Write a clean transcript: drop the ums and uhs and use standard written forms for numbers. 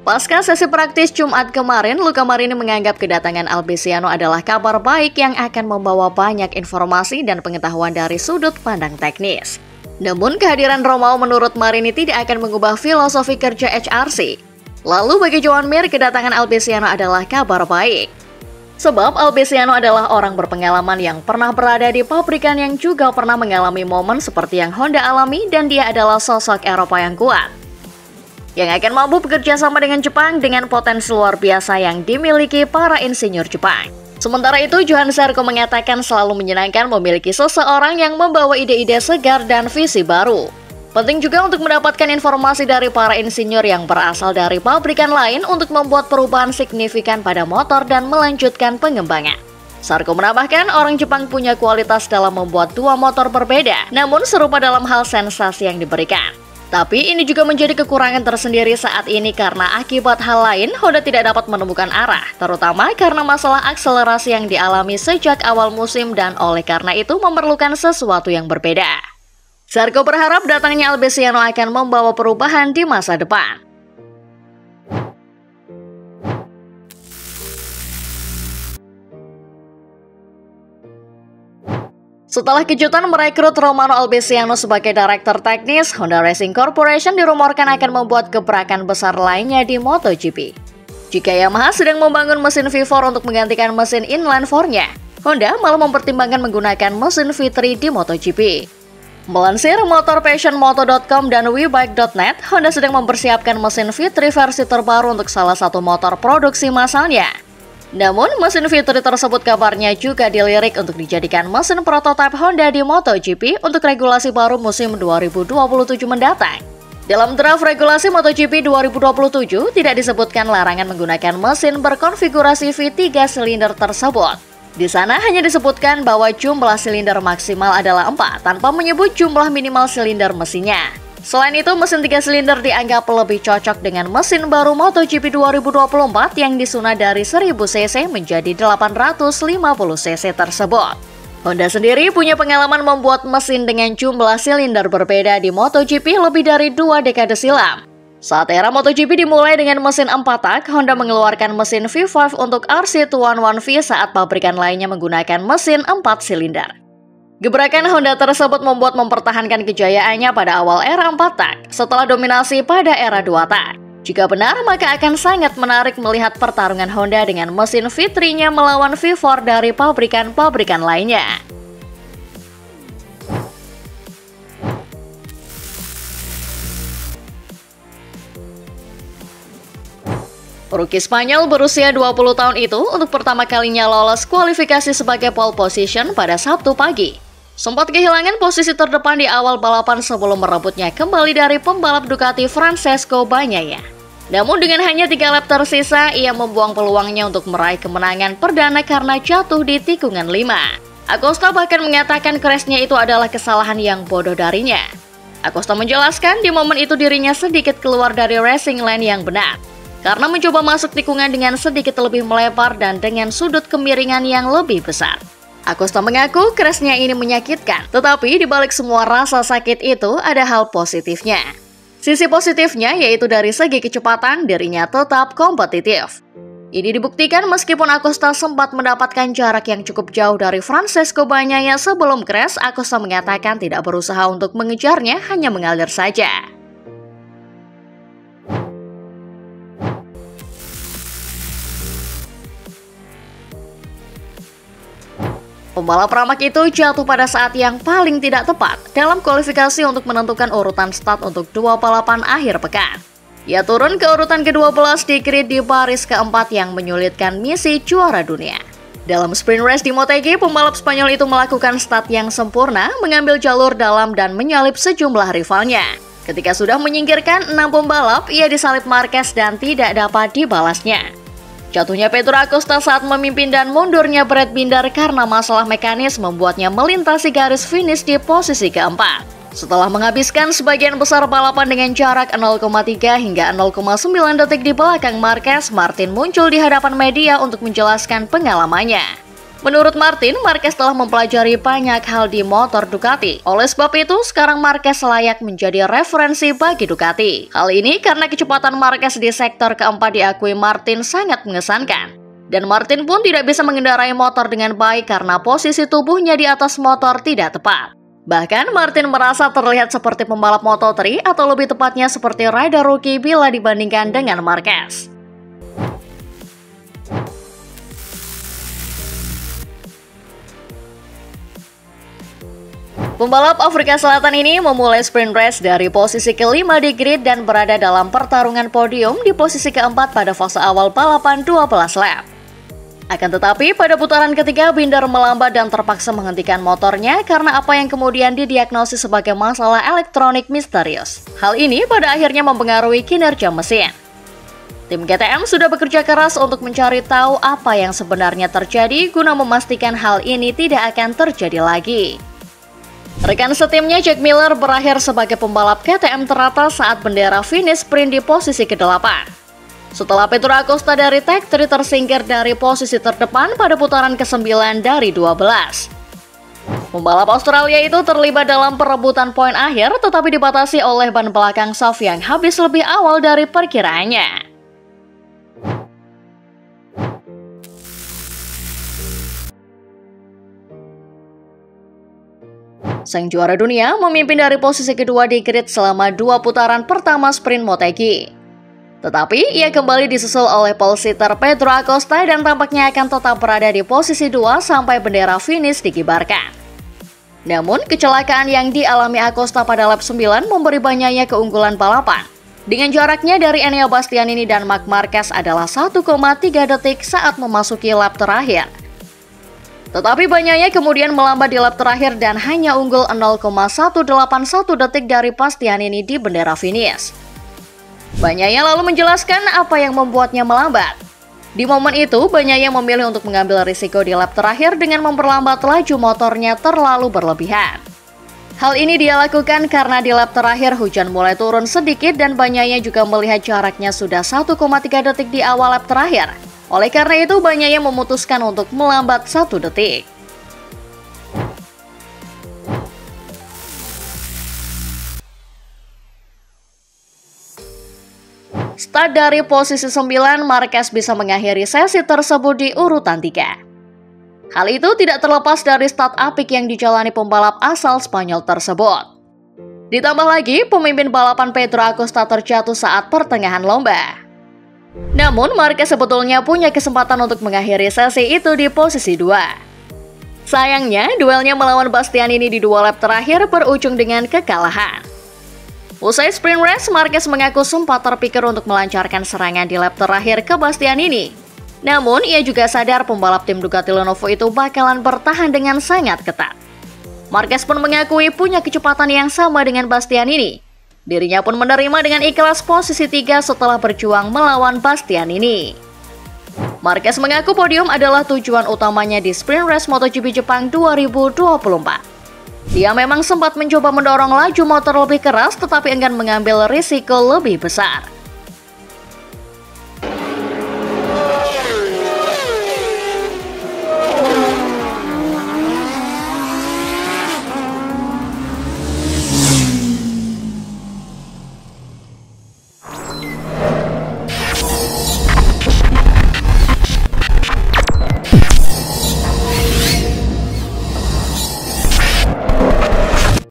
Pasca sesi praktis Jumat kemarin, Luca Marini menganggap kedatangan Albesiano adalah kabar baik yang akan membawa banyak informasi dan pengetahuan dari sudut pandang teknis. Namun kehadiran Romao menurut Marini tidak akan mengubah filosofi kerja HRC. Lalu bagi Joan Mir, kedatangan Albesiano adalah kabar baik. Sebab Albesiano adalah orang berpengalaman yang pernah berada di pabrikan yang juga pernah mengalami momen seperti yang Honda alami, dan dia adalah sosok Eropa yang kuat, yang akan mampu bekerja sama dengan Jepang dengan potensi luar biasa yang dimiliki para insinyur Jepang. Sementara itu, Johan Zarco mengatakan selalu menyenangkan memiliki seseorang yang membawa ide-ide segar dan visi baru. Penting juga untuk mendapatkan informasi dari para insinyur yang berasal dari pabrikan lain untuk membuat perubahan signifikan pada motor dan melanjutkan pengembangan. Zarco menambahkan orang Jepang punya kualitas dalam membuat dua motor berbeda, namun serupa dalam hal sensasi yang diberikan. Tapi ini juga menjadi kekurangan tersendiri saat ini karena akibat hal lain Honda tidak dapat menemukan arah, terutama karena masalah akselerasi yang dialami sejak awal musim dan oleh karena itu memerlukan sesuatu yang berbeda. Zarco berharap datangnya Albesiano akan membawa perubahan di masa depan. Setelah kejutan merekrut Romano Albesiano sebagai direktur teknis, Honda Racing Corporation dirumorkan akan membuat gebrakan besar lainnya di MotoGP. Jika Yamaha sedang membangun mesin V4 untuk menggantikan mesin inline 4-nya, Honda malah mempertimbangkan menggunakan mesin V3 di MotoGP. Melansir motorpassionmoto.com dan webike.net, Honda sedang mempersiapkan mesin V3 versi terbaru untuk salah satu motor produksi massalnya. Namun, mesin V3 tersebut kabarnya juga dilirik untuk dijadikan mesin prototipe Honda di MotoGP untuk regulasi baru musim 2027 mendatang. Dalam draft regulasi MotoGP 2027, tidak disebutkan larangan menggunakan mesin berkonfigurasi V3 silinder tersebut. Di sana hanya disebutkan bahwa jumlah silinder maksimal adalah 4 tanpa menyebut jumlah minimal silinder mesinnya. Selain itu, mesin 3 silinder dianggap lebih cocok dengan mesin baru MotoGP 2024 yang disunat dari 1000 cc menjadi 850 cc tersebut. Honda sendiri punya pengalaman membuat mesin dengan jumlah silinder berbeda di MotoGP lebih dari 2 dekade silam. Saat era MotoGP dimulai dengan mesin 4 tak, Honda mengeluarkan mesin V5 untuk RC211V saat pabrikan lainnya menggunakan mesin 4 silinder. Gebrakan Honda tersebut membuat mempertahankan kejayaannya pada awal era 4 tak, setelah dominasi pada era 2 tak. Jika benar, maka akan sangat menarik melihat pertarungan Honda dengan mesin V3-nya melawan V4 dari pabrikan-pabrikan lainnya. Rookie Spanyol berusia 20 tahun itu untuk pertama kalinya lolos kualifikasi sebagai pole position pada Sabtu pagi. Sempat kehilangan posisi terdepan di awal balapan sebelum merebutnya kembali dari pembalap Ducati Francesco Bagnaia. Namun dengan hanya 3 lap tersisa, ia membuang peluangnya untuk meraih kemenangan perdana karena jatuh di tikungan 5. Acosta bahkan mengatakan crashnya itu adalah kesalahan yang bodoh darinya. Acosta menjelaskan di momen itu dirinya sedikit keluar dari racing lane yang benar, karena mencoba masuk tikungan dengan sedikit lebih melebar dan dengan sudut kemiringan yang lebih besar. Acosta mengaku crashnya ini menyakitkan, tetapi di balik semua rasa sakit itu ada hal positifnya. Sisi positifnya yaitu dari segi kecepatan dirinya tetap kompetitif. Ini dibuktikan meskipun Acosta sempat mendapatkan jarak yang cukup jauh dari Francesco Bagnaia sebelum crash, Acosta mengatakan tidak berusaha untuk mengejarnya, hanya mengalir saja. Pembalap Pramac itu jatuh pada saat yang paling tidak tepat dalam kualifikasi untuk menentukan urutan start untuk 2 balapan akhir pekan. Ia turun ke urutan ke-12 di grid di baris keempat yang menyulitkan misi juara dunia. Dalam sprint race di Motegi, pembalap Spanyol itu melakukan start yang sempurna, mengambil jalur dalam dan menyalip sejumlah rivalnya. Ketika sudah menyingkirkan 6 pembalap, ia disalip Marquez dan tidak dapat dibalasnya. Jatuhnya Pedro Acosta saat memimpin dan mundurnya Brad Binder karena masalah mekanis membuatnya melintasi garis finish di posisi keempat. Setelah menghabiskan sebagian besar balapan dengan jarak 0,3 hingga 0,9 detik di belakang Marquez, Martin muncul di hadapan media untuk menjelaskan pengalamannya. Menurut Martin, Marquez telah mempelajari banyak hal di motor Ducati. Oleh sebab itu, sekarang Marquez layak menjadi referensi bagi Ducati. Hal ini karena kecepatan Marquez di sektor keempat diakui Martin sangat mengesankan. Dan Martin pun tidak bisa mengendarai motor dengan baik karena posisi tubuhnya di atas motor tidak tepat. Bahkan Martin merasa terlihat seperti pembalap Moto3 atau lebih tepatnya seperti rider rookie bila dibandingkan dengan Marquez. Pembalap Afrika Selatan ini memulai sprint race dari posisi kelima di grid dan berada dalam pertarungan podium di posisi keempat pada fase awal balapan 12 lap. Akan tetapi pada putaran ketiga Binder melambat dan terpaksa menghentikan motornya karena apa yang kemudian didiagnosis sebagai masalah elektronik misterius. Hal ini pada akhirnya mempengaruhi kinerja mesin. Tim KTM sudah bekerja keras untuk mencari tahu apa yang sebenarnya terjadi guna memastikan hal ini tidak akan terjadi lagi. Rekan setimnya Jack Miller berakhir sebagai pembalap KTM teratas saat bendera finish sprint di posisi ke-8. Setelah Pedro Acosta dari Tech3 tersingkir dari posisi terdepan pada putaran ke-9 dari 12. Pembalap Australia itu terlibat dalam perebutan poin akhir tetapi dibatasi oleh ban belakang soft yang habis lebih awal dari perkiraannya. Sang juara dunia memimpin dari posisi kedua di grid selama 2 putaran pertama sprint Motegi. Tetapi ia kembali disusul oleh pole sitter Pedro Acosta dan tampaknya akan tetap berada di posisi 2 sampai bendera finish dikibarkan. Namun kecelakaan yang dialami Acosta pada lap 9 memberi Bagnaia keunggulan balapan. Dengan jaraknya dari Enea Bastianini dan Marc Marquez adalah 1,3 detik saat memasuki lap terakhir. Tetapi Bagnaia kemudian melambat di lap terakhir dan hanya unggul 0,181 detik dari Bastianini di bendera finish. Bagnaia lalu menjelaskan apa yang membuatnya melambat. Di momen itu, Bagnaia memilih untuk mengambil risiko di lap terakhir dengan memperlambat laju motornya terlalu berlebihan. Hal ini dia lakukan karena di lap terakhir hujan mulai turun sedikit dan Bagnaia juga melihat jaraknya sudah 1,3 detik di awal lap terakhir. Oleh karena itu, Bagnaia memutuskan untuk melambat 1 detik. Start dari posisi 9, Marquez bisa mengakhiri sesi tersebut di urutan 3. Hal itu tidak terlepas dari start apik yang dijalani pembalap asal Spanyol tersebut. Ditambah lagi, pemimpin balapan Pedro Acosta terjatuh saat pertengahan lomba. Namun, Marquez sebetulnya punya kesempatan untuk mengakhiri sesi itu di posisi 2. Sayangnya, duelnya melawan Bastianini di 2 lap terakhir berujung dengan kekalahan. Usai sprint race, Marquez mengaku sempat terpikir untuk melancarkan serangan di lap terakhir ke Bastianini. Namun, ia juga sadar pembalap tim Ducati Lenovo itu bakalan bertahan dengan sangat ketat. Marquez pun mengakui punya kecepatan yang sama dengan Bastianini. Dirinya pun menerima dengan ikhlas posisi 3 setelah berjuang melawan Bastianini. Marquez mengaku podium adalah tujuan utamanya di sprint race MotoGP Jepang 2024. Dia memang sempat mencoba mendorong laju motor lebih keras tetapi enggan mengambil risiko lebih besar.